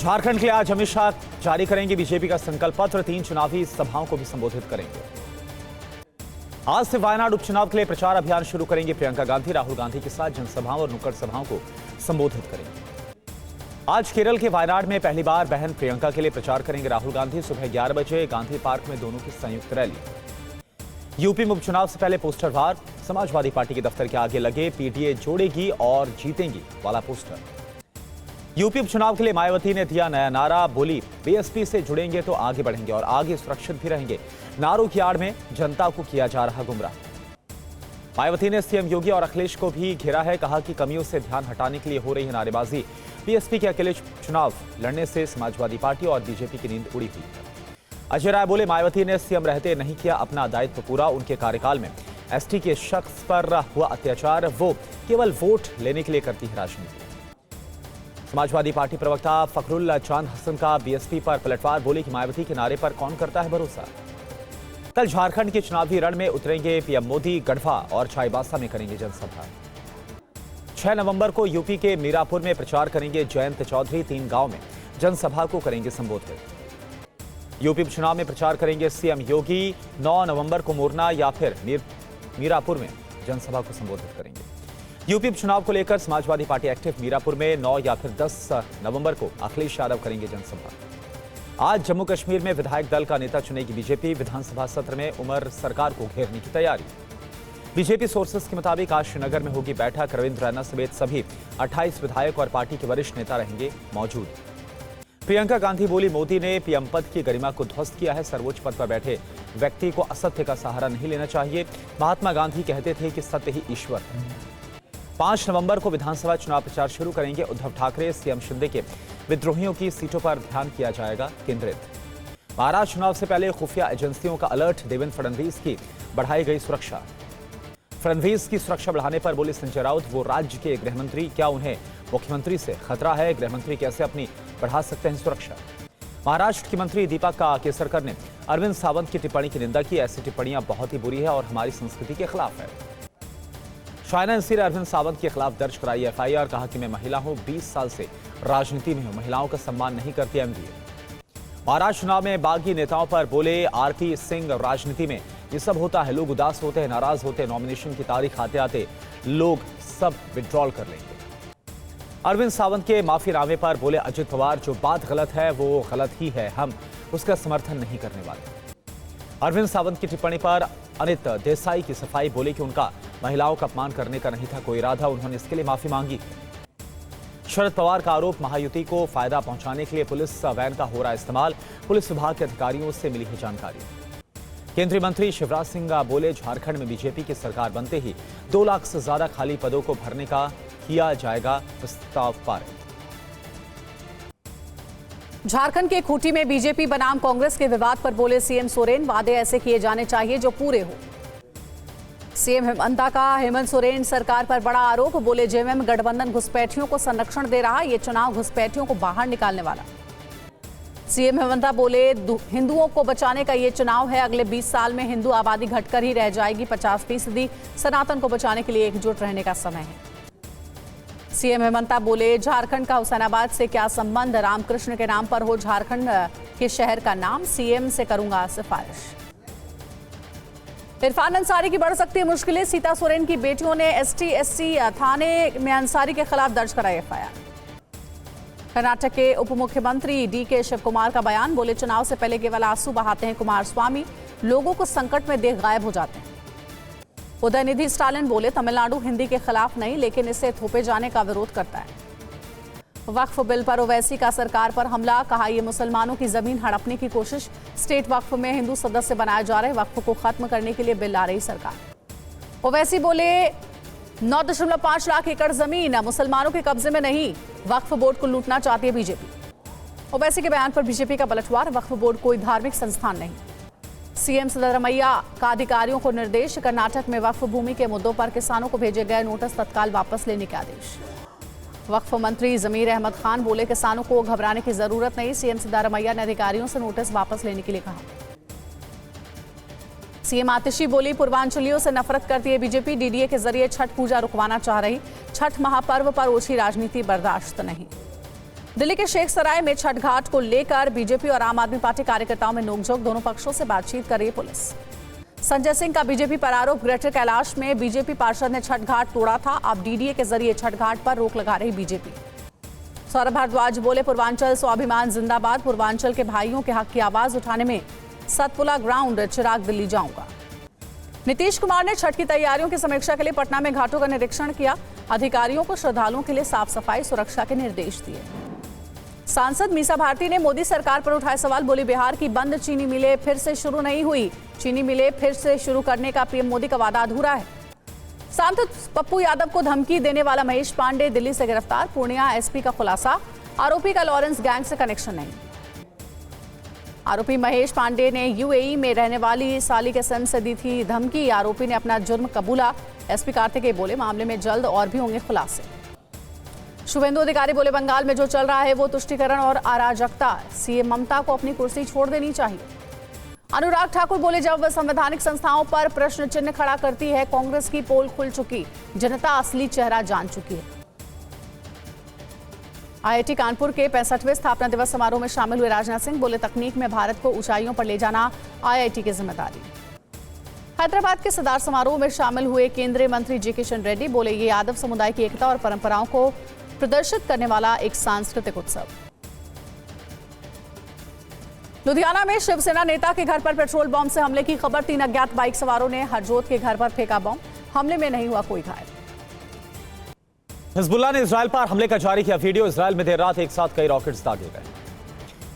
झारखंड के लिए आज अमित शाह जारी करेंगे बीजेपी का संकल्प पत्र। 3 चुनावी सभाओं को भी संबोधित करेंगे। आज से वायनाड उपचुनाव के लिए प्रचार अभियान शुरू करेंगे प्रियंका गांधी। राहुल गांधी के साथ जनसभाओं और नुक्कड़ सभाओं को संबोधित करेंगे। आज केरल के वायनाड में पहली बार बहन प्रियंका के लिए प्रचार करेंगे राहुल गांधी। सुबह 11 बजे गांधी पार्क में दोनों की संयुक्त रैली। यूपी में उपचुनाव से पहले पोस्टर वार। समाजवादी पार्टी के दफ्तर के आगे लगे पीटीए जोड़ेगी और जीतेंगी वाला पोस्टर। यूपी उपचुनाव के लिए मायावती ने दिया नया नारा। बोली, बीएसपी से जुड़ेंगे तो आगे बढ़ेंगे और आगे सुरक्षित भी रहेंगे। नारों की आड़ में जनता को किया जा रहा गुमराह। मायावती ने सीएम योगी और अखिलेश को भी घेरा है। कहा कि कमियों से ध्यान हटाने के लिए हो रही है नारेबाजी। बीएसपी के अकेले चुनाव लड़ने से समाजवादी पार्टी और बीजेपी की नींद उड़ी हुई है। अजय राय बोले, मायावती ने सीएम रहते नहीं किया अपना दायित्व पूरा। उनके कार्यकाल में एसटी के शख्स पर हुआ अत्याचार। वो केवल वोट लेने के लिए करती है राजनीति। समाजवादी पार्टी प्रवक्ता फखरुल चांद हसन का बीएसपी पर पलटवार। बोले कि मायावती के नारे पर कौन करता है भरोसा। कल झारखंड के चुनावी रण में उतरेंगे पीएम मोदी। गढ़वा और चाईबासा में करेंगे जनसभा। 6 नवंबर को यूपी के मीरापुर में प्रचार करेंगे जयंत चौधरी। 3 गांव में जनसभा को करेंगे संबोधित। यूपी उपचुनाव में प्रचार करेंगे सीएम योगी। 9 नवंबर को मोरना या फिर मीरापुर में जनसभा को संबोधित करेंगे। यूपी उपचुनाव को लेकर समाजवादी पार्टी एक्टिव। मीरापुर में 9 या फिर 10 नवंबर को अखिलेश यादव करेंगे जनसभा। आज जम्मू कश्मीर में विधायक दल का नेता चुनेगी बीजेपी। विधानसभा सत्र में उमर सरकार को घेरने की तैयारी। बीजेपी सोर्सेस के मुताबिक आज श्रीनगर में होगी बैठक। रविंद्र रैना समेत सभी 28 विधायक और पार्टी के वरिष्ठ नेता रहेंगे मौजूद। प्रियंका गांधी बोली, मोदी ने पीएम पद की गरिमा को ध्वस्त किया है। सर्वोच्च पद पर बैठे व्यक्ति को असत्य का सहारा नहीं लेना चाहिए। महात्मा गांधी कहते थे कि सत्य ही ईश्वर है। 5 नवंबर को विधानसभा चुनाव प्रचार शुरू करेंगे उद्धव ठाकरे। सीएम शिंदे के विद्रोहियों की सीटों पर ध्यान किया जाएगा केंद्रित। महाराष्ट्र चुनाव से पहले खुफिया एजेंसियों का अलर्ट। देवेंद्र फडणवीस की बढ़ाई गई सुरक्षा। फडणवीस की सुरक्षा बढ़ाने पर बोले संजय राउत, वो राज्य के गृहमंत्री, क्या उन्हें मुख्यमंत्री से खतरा है? गृहमंत्री कैसे अपनी बढ़ा सकते हैं सुरक्षा? महाराष्ट्र की मंत्री दीपक केसरकर ने अरविंद सावंत की टिप्पणी की निंदा की। ऐसी टिप्पणियां बहुत ही बुरी है और हमारी संस्कृति के खिलाफ है। शायना अंसी ने अरविंद सावंत के खिलाफ दर्ज कराई एफआईआर। कहा कि मैं महिला हूं, 20 साल से राजनीति में हूं, महिलाओं का सम्मान नहीं करती एमडीए। महाराष्ट्र चुनाव में बागी नेताओं पर बोले आरपी सिंह, राजनीति में ये सब होता है। लोग उदास होते हैं, नाराज होते हैं। नॉमिनेशन की तारीख आते आते लोग सब विड्रॉल कर लेंगे। अरविंद सावंत के माफीनामे पर बोले अजित पवार, जो बात गलत है वो गलत ही है, हम उसका समर्थन नहीं करने वाले। अरविंद सावंत की टिप्पणी पर अनित देसाई की सफाई। बोले कि उनका महिलाओं का अपमान करने का नहीं था कोई इरादा, उन्होंने इसके लिए माफी मांगी। शरद पवार का आरोप, महायुति को फायदा पहुंचाने के लिए पुलिस वैन का हो रहा इस्तेमाल। पुलिस विभाग के अधिकारियों से मिली है जानकारी। केंद्रीय मंत्री शिवराज सिंह बोले, झारखंड में बीजेपी की सरकार बनते ही 2 लाख से ज्यादा खाली पदों को भरने का किया जाएगा प्रस्ताव पारित। झारखंड के खूंटी में बीजेपी बनाम कांग्रेस के विवाद पर बोले सीएम सोरेन, वादे ऐसे किए जाने चाहिए जो पूरे हो। सीएम हेमंता का हेमंत सोरेन सरकार पर बड़ा आरोप। बोले, जेएमएम गठबंधन घुसपैठियों को संरक्षण दे रहा, ये चुनाव घुसपैठियों को बाहर निकालने वाला। सीएम हेमंता बोले, हिंदुओं को बचाने का ये चुनाव है। अगले 20 साल में हिंदू आबादी घटकर ही रह जाएगी 50%। सनातन को बचाने के लिए एकजुट रहने का समय है। सीएम हेमंता बोले, झारखंड का हुसैनाबाद से क्या संबंध? रामकृष्ण के नाम पर हो झारखंड के शहर का नाम। सीएम से करूंगा सिफारिश। इरफान अंसारी की बढ़ सकती है मुश्किलें। सीता सोरेन की बेटियों ने एसटी थाने में अंसारी के खिलाफ दर्ज कराई एफआईआर। कर्नाटक के उप मुख्यमंत्री डीके शिव कुमार का बयान। बोले, चुनाव से पहले केवल आंसू बहाते हैं कुमारस्वामी, लोगों को संकट में देख गायब हो जाते हैं। उदयनिधि स्टालिन बोले, तमिलनाडु हिंदी के खिलाफ नहीं लेकिन इसे थोपे जाने का विरोध करता है। वक्फ बिल पर ओवैसी का सरकार पर हमला। कहा, यह मुसलमानों की जमीन हड़पने की कोशिश। स्टेट वक्फ में हिंदू सदस्य बनाए जा रहे, वक्फ को खत्म करने के लिए बिल ला रही सरकार। ओवैसी बोले, 9.5 लाख एकड़ जमीन मुसलमानों के कब्जे में नहीं, वक्फ बोर्ड को लूटना चाहती है बीजेपी। ओवैसी के बयान पर बीजेपी का पलटवार। वक्फ बोर्ड कोई धार्मिक संस्थान नहीं। सीएम सिद्धरामैया का अधिकारियों को निर्देश। कर्नाटक में वक्फ भूमि के मुद्दों पर किसानों को भेजे गए नोटिस तत्काल वापस लेने के आदेश। वक्फ मंत्री जमीर अहमद खान बोले, किसानों को घबराने की जरूरत नहीं। सीएम सिद्धरामैया ने अधिकारियों से नोटिस वापस लेने के लिए कहा। सीएम आतिशी बोली, पूर्वांचलियों से नफरत करती है बीजेपी। डीडीए के जरिए छठ पूजा रुकवाना चाह रही। छठ महापर्व पर ओछी राजनीति बर्दाश्त नहीं। दिल्ली के शेख सराय में छठ घाट को लेकर बीजेपी और आम आदमी पार्टी कार्यकर्ताओं में नोकझोंक, दोनों पक्षों से बातचीत कर रही है पुलिस। संजय सिंह का बीजेपी पर आरोप, ग्रेटर कैलाश में बीजेपी पार्षद ने छठ घाट तोड़ा था, अब डीडीए के जरिए छठ घाट पर रोक लगा रही बीजेपी। सौरभ भारद्वाज बोले, पूर्वांचल स्वाभिमान जिंदाबाद, पूर्वांचल के भाइयों के हक की आवाज उठाने में सतपुला ग्राउंड चिराग दिल्ली जाऊंगा। नीतीश कुमार ने छठ की तैयारियों की समीक्षा के लिए पटना में घाटों का निरीक्षण किया, अधिकारियों को श्रद्धालुओं के लिए साफ सफाई सुरक्षा के निर्देश दिए। सांसद मीसा भारती ने मोदी सरकार पर उठाए सवाल, बोली बिहार की बंद चीनी मिलें फिर से शुरू नहीं हुई, चीनी मिलें फिर से शुरू करने का पीएम मोदी का वादा अधूरा है। सांसद पप्पू यादव को धमकी देने वाला महेश पांडे दिल्ली से गिरफ्तार, पूर्णिया एसपी का खुलासा, आरोपी का लॉरेंस गैंग से कनेक्शन नहीं। आरोपी महेश पांडे ने यूएई में रहने वाली साली के सन से दी थी धमकी, आरोपी ने अपना जुर्म कबूला। एसपी कार्तिकेय बोले, मामले में जल्द और भी होंगे खुलासे। शुभेंदु अधिकारी बोले, बंगाल में जो चल रहा है वो तुष्टीकरण और अराजकता, सीएम ममता को अपनी कुर्सी छोड़ देनी चाहिए। अनुराग ठाकुर बोले, जब संवैधानिक संस्थाओं पर प्रश्न चिन्ह खड़ा करती है कांग्रेस की पोल खुल चुकी, जनता असली चेहरा जान चुकी है। आईआईटी कानपुर के 65वें स्थापना दिवस समारोह में शामिल हुए राजनाथ सिंह बोले, तकनीक में भारत को ऊंचाइयों पर ले जाना आईआईटी की जिम्मेदारी। हैदराबाद के सदार समारोह में शामिल हुए केंद्रीय मंत्री जी किशन रेड्डी बोले, ये यादव समुदाय की एकता और परंपराओं को प्रदर्शित करने वाला एक सांस्कृतिक उत्सव। लुधियाना में शिवसेना नेता के घर पर पेट्रोल बम से हमले की खबर, 3 अज्ञात बाइक सवारों ने हरजोत के घर पर फेंका बम, हमले में नहीं हुआ कोई घायल। हिजबुल्लाह ने इजरायल पर हमले का जारी किया वीडियो, इजरायल में देर रात एक साथ कई रॉकेट्स दागे गए।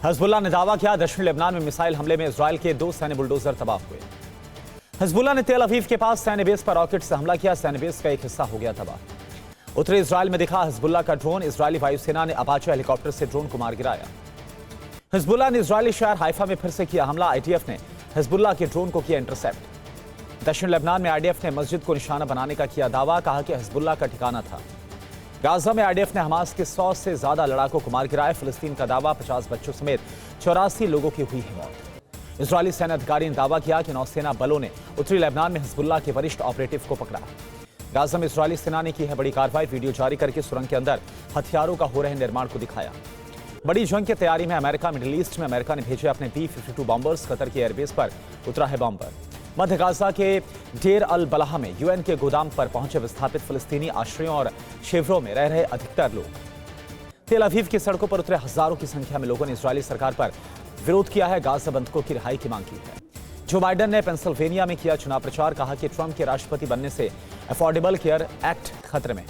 हिजबुल्लाह ने दावा किया, दक्षिण लेबनान में मिसाइल हमले में इजरायल के 2 सैन्य बुलडोजर तबाह हुए। हिजबुल्लाह ने तेल अवीव के पास सैन्य बेस पर रॉकेट से हमला किया, सैन्य बेस का एक हिस्सा हो गया तबाह। उत्तरी इजरायल में दिखा हिजबुल्लाह का ड्रोन, इजरायली वायुसेना ने अपाचे हेलीकॉप्टर से ड्रोन को मार गिराया। हिजबुल्लाह ने इजरायली शहर हाइफा में फिर से किया हमला, आईडीएफ ने हिजबुल्लाह के ड्रोन को किया इंटरसेप्ट। दक्षिण लेबनान में आईडीएफ ने मस्जिद को निशाना बनाने का किया दावा, कहा कि हिजबुल्लाह का ठिकाना था। गाजा में आईडीएफ ने हमास के 100 से ज्यादा लड़ाकों को मार गिराया, फिलिस्तीन का दावा, 50 बच्चों समेत 84 लोगों की हुई है मौत। इजरायली सैन्य अधिकारी ने दावा किया कि नौसेना बलों ने उत्तरी लेबनान में हिजबुल्लाह के वरिष्ठ ऑपरेटिव को पकड़ा। गाजा में इजरायली सेना ने की है बड़ी कार्रवाई, वीडियो जारी करके सुरंग के अंदर हथियारों का हो रहे निर्माण को दिखाया। बड़ी जंग की तैयारी में अमेरिका, मिडिल ईस्ट में अमेरिका ने भेजे अपने B-52 बॉम्बर्स, कतर के एयरबेस पर उतरा है बॉम्बर। मध्य गाजा के डेर अल बलाह में यूएन के गोदाम पर पहुंचे विस्थापित फिलिस्तीनी आश्रयों और शिविरों में रह रहे अधिकतर लोग। तेल अवीव की सड़कों पर उतरे हजारों की संख्या में लोगों ने इजरायली सरकार पर विरोध किया है, गाजा बंधकों की रिहाई की मांग की है। जो बाइडेन ने पेंसिल्वेनिया में किया चुनाव प्रचार, कहा कि ट्रंप के राष्ट्रपति बनने से अफोर्डेबल केयर एक्ट खतरे में।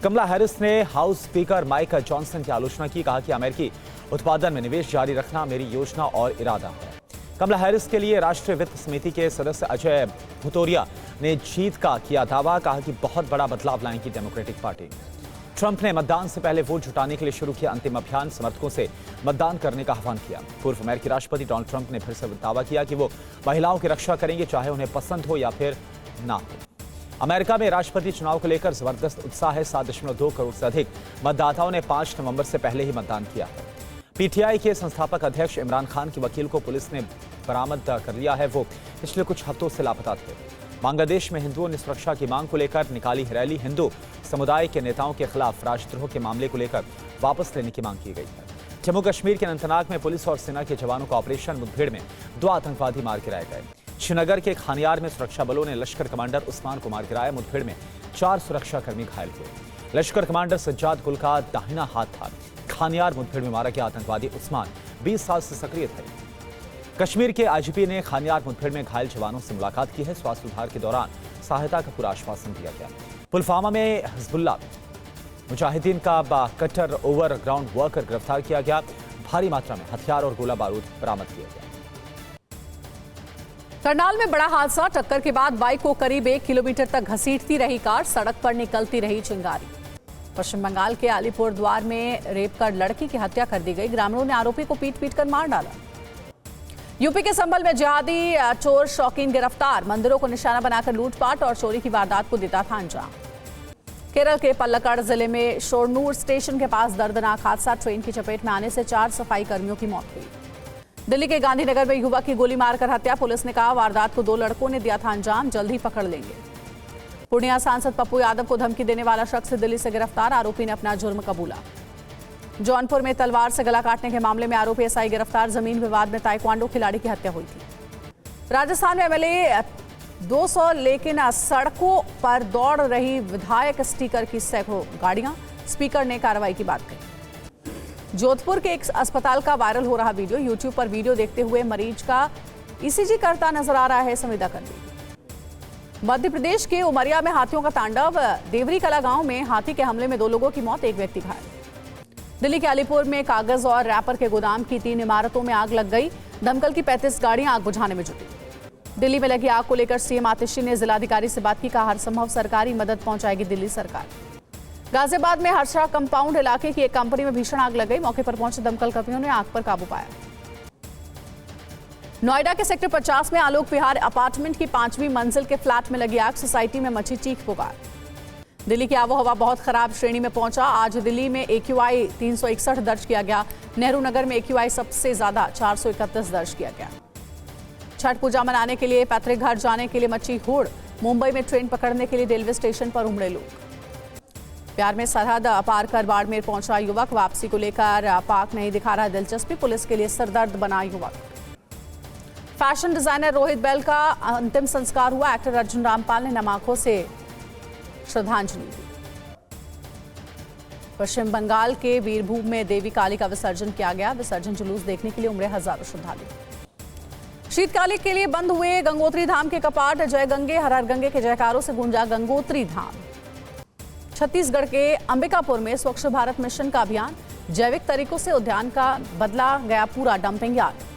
कमला हैरिस ने हाउस स्पीकर माइक जॉनसन की आलोचना की, कहा कि अमेरिकी उत्पादन में निवेश जारी रखना मेरी योजना और इरादा है। कमला हैरिस के लिए राष्ट्रीय वित्त समिति के सदस्य अजय भुतोरिया ने जीत का किया दावा, कहा कि बहुत बड़ा बदलाव लाएंगी डेमोक्रेटिक पार्टी। ट्रंप ने मतदान से पहले वोट जुटाने के लिए शुरू किया अंतिम अभियान, समर्थकों से मतदान करने का आह्वान किया। पूर्व अमेरिकी राष्ट्रपति डोनाल्ड ट्रंप ने फिर से दावा किया कि वो महिलाओं की रक्षा करेंगे, चाहे उन्हें पसंद हो या फिर ना हो। अमेरिका में राष्ट्रपति चुनाव को लेकर जबरदस्त उत्साह है, 7.2 करोड़ से अधिक मतदाताओं ने 5 नवंबर से पहले ही मतदान किया है। पीटीआई के संस्थापक अध्यक्ष इमरान खान के वकील को पुलिस ने बरामद कर लिया है, वो पिछले कुछ हफ्तों से लापता थे। बांग्लादेश में हिंदुओं ने सुरक्षा की मांग को लेकर निकाली रैली, हिंदू समुदाय के नेताओं के खिलाफ राजद्रोह के मामले को लेकर वापस लेने की मांग की गई है। जम्मू कश्मीर के अनंतनाग में पुलिस और सेना के जवानों का ऑपरेशन मुठभेड़ में 2 आतंकवादी मार गिराए गए। श्रीनगर के खानियार में सुरक्षा बलों ने लश्कर कमांडर उस्मान को मार गिराया, मुठभेड़ में 4 सुरक्षाकर्मी घायल हुए। लश्कर कमांडर सज्जाद गुल का दाहिना हाथ था। खानियार मुठभेड़ में मारा गया आतंकवादी उस्मान 20 साल से सक्रिय थे। कश्मीर के आईजीपी ने खानियार मुठभेड़ में घायल जवानों से मुलाकात की है, स्वास्थ्य सुधार के दौरान सहायता का पूरा आश्वासन दिया गया। पुलवामा में हिजबुल्लाह मुजाहिदीन का कट्टर ओवर ग्राउंड वर्कर गिरफ्तार किया गया, भारी मात्रा में हथियार और गोला बारूद बरामद किया गया। करनाल में बड़ा हादसा, टक्कर के बाद बाइक को करीब 1 किलोमीटर तक घसीटती रही कार, सड़क पर निकलती रही चिंगारी। पश्चिम बंगाल के अलीपुर द्वार में रेप कर लड़की की हत्या कर दी गई, ग्रामीणों ने आरोपी को पीट कर मार डाला। यूपी के संभल में जिहादी चोर शौकीन गिरफ्तार, मंदिरों को निशाना बनाकर लूटपाट और चोरी की वारदात को देता था अंजाम। केरल के पल्लक्कड़ जिले में शोरनूर स्टेशन के पास दर्दनाक हादसा, ट्रेन की चपेट में आने से 4 सफाई कर्मियों की मौत हुई। दिल्ली के गांधीनगर में युवक की गोली मारकर हत्या, पुलिस ने कहा वारदात को 2 लड़कों ने दिया था अंजाम, जल्द ही पकड़ लेंगे। पूर्णिया सांसद पप्पू यादव को धमकी देने वाला शख्स दिल्ली से गिरफ्तार, आरोपी ने अपना जुर्म कबूला। जौनपुर में तलवार से गला काटने के मामले में आरोपी एसआई गिरफ्तार। जमीन विवाद में ताइक्वांडो खिलाड़ी की हत्या हुई थी। राजस्थान में एमएलए 200 लेकिन सड़कों पर दौड़ रही विधायक स्टिकर की सैकड़ों गाड़ियां। स्पीकर ने कार्रवाई की बात कही। जोधपुर के एक अस्पताल का वायरल हो रहा वीडियो। यूट्यूब पर वीडियो देखते हुए मरीज का ईसीजी करता नजर आ रहा है संविदाकर्मी। मध्य प्रदेश के उमरिया में हाथियों का तांडव। देवरी कला गांव में हाथी के हमले में 2 लोगों की मौत, 1 व्यक्ति घायल। दिल्ली के अलीपुर में कागज और रैपर के गोदाम की 3 इमारतों में आग लग गई। दमकल की 35 गाड़ियां आग बुझाने में जुटी। दिल्ली में लगी आग को लेकर सीएम आतिशी ने जिलाधिकारी से बात की। कहा हर संभव सरकारी मदद पहुंचाएगी दिल्ली सरकार। गाजियाबाद में हर्षा कंपाउंड इलाके की एक कंपनी में भीषण आग लग गई। मौके पर पहुंचे दमकल कर्मियों ने आग पर काबू पाया। नोएडा के सेक्टर 50 में आलोक विहार अपार्टमेंट की 5वीं मंजिल के फ्लैट में लगी आग। सोसाइटी में मची चीख पुकार। दिल्ली की आबोहवा बहुत खराब श्रेणी में पहुंचा। आज दिल्ली में AQI 361 दर्ज किया गया। नेहरू नगर में AQI सबसे ज्यादा 431 दर्ज किया गया। छठ पूजा मनाने के लिए पैतृक घर जाने के लिए मची होड़। मुंबई में ट्रेन पकड़ने के लिए रेलवे स्टेशन पर उमड़े लोग। प्यार में सरहद पार कर बाड़मेर पहुंचा युवक। वापसी को लेकर पाक नहीं दिखा रहा दिलचस्पी। पुलिस के लिए सरदर्द बना युवक। फैशन डिजाइनर रोहित बेल का अंतिम संस्कार हुआ। एक्टर अर्जुन रामपाल ने नम आंखों से श्रद्धांजलि दी। पश्चिम बंगाल के वीरभूम में देवी काली का विसर्जन किया गया। विसर्जन जुलूस देखने के लिए उमड़े हजारों श्रद्धालु। शीतकालीन के लिए बंद हुए गंगोत्री धाम के कपाट। जय गंगे हर हर गंगे के जयकारों से गूंजा गंगोत्री धाम। छत्तीसगढ़ के अंबिकापुर में स्वच्छ भारत मिशन का अभियान। जैविक तरीकों से उद्यान का बदला गया पूरा डंपिंग यार्ड।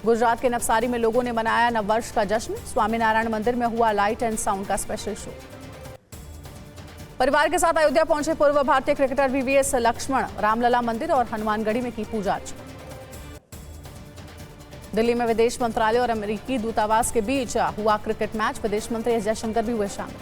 गुजरात के नवसारी में लोगों ने मनाया नववर्ष का जश्न। स्वामीनारायण मंदिर में हुआ लाइट एंड साउंड का स्पेशल शो। परिवार के साथ अयोध्या पहुंचे पूर्व भारतीय क्रिकेटर VVS लक्ष्मण। रामलला मंदिर और हनुमानगढ़ी में की पूजा अर्चना। दिल्ली में विदेश मंत्रालय और अमेरिकी दूतावास के बीच हुआ क्रिकेट मैच। विदेश मंत्री एस जयशंकर भी हुए शामिल।